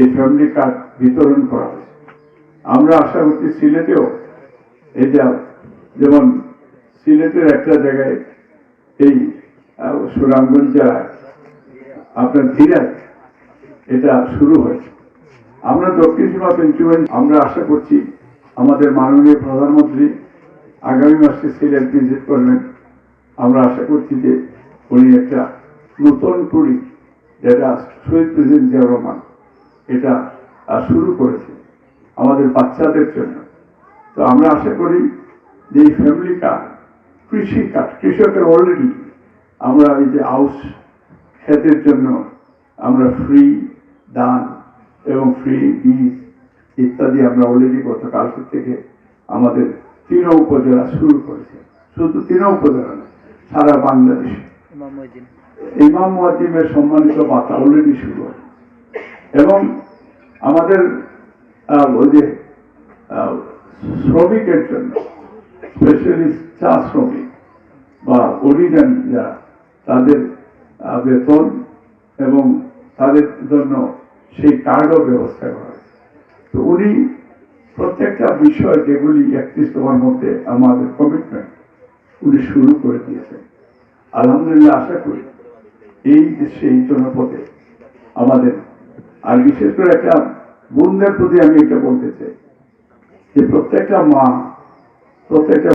এই family card বিতরণ করা হয়েছে। আমরা আশা করছি সিলেটেও এটা, যেমন সিলেটের একটা জায়গায় এই সুনামগঞ্জ জেলায় আপনার ধীরায় এটা শুরু হয়েছে। আমরা দক্ষিণ সীমা পেঞ্চুগঞ্জ আমরা আশা করছি আমাদের মাননীয় প্রধানমন্ত্রী আগামী মাসে সিলেট ভিজিট করবেন। আমরা আশা করছি যে উনি একটা নতুন কুড়ি, যেটা শহীদ প্রেসিডেন্ট জিয়াউর রহমান এটা শুরু করেছে আমাদের বাচ্চাদের জন্য। তো আমরা আশা করি যে এই ফ্যামিলি কার্ড, কৃষি কার্ড, কৃষকের অলরেডি আমরা এই যে আউশ ক্ষেতের জন্য আমরা ফ্রি দান এবং ফ্রি বীজ ইত্যাদি আমরা অলরেডি গতকাল থেকে আমাদের 3 উপজেলা শুরু করেছে। শুধু 3 উপজেলা না, সারা বাংলাদেশে ইমাম মুয়াজ্জিমের সম্মানিত ভাতা অলরেডি শুরু হয়। এবং আমাদের ওই যে শ্রমিকের জন্য স্পেশালিস্ট চা শ্রমিক বা অরিজিন যারা, তাদের বেতন এবং তাদের জন্য সেই কার্ডও ব্যবস্থা করা হয়েছে। তো উনি প্রত্যেকটা বিষয় যেগুলি 31 মধ্যে আমাদের কমিটমেন্ট উনি শুরু করে দিয়েছেন। আলহামদুলিল্লাহ, আশা করি এই সেই জনপদে আমাদের, আর বিশেষ করে একটা বোনদের প্রতি আমি এটা বলতে চাই যে প্রত্যেকটা মা, প্রত্যেকটা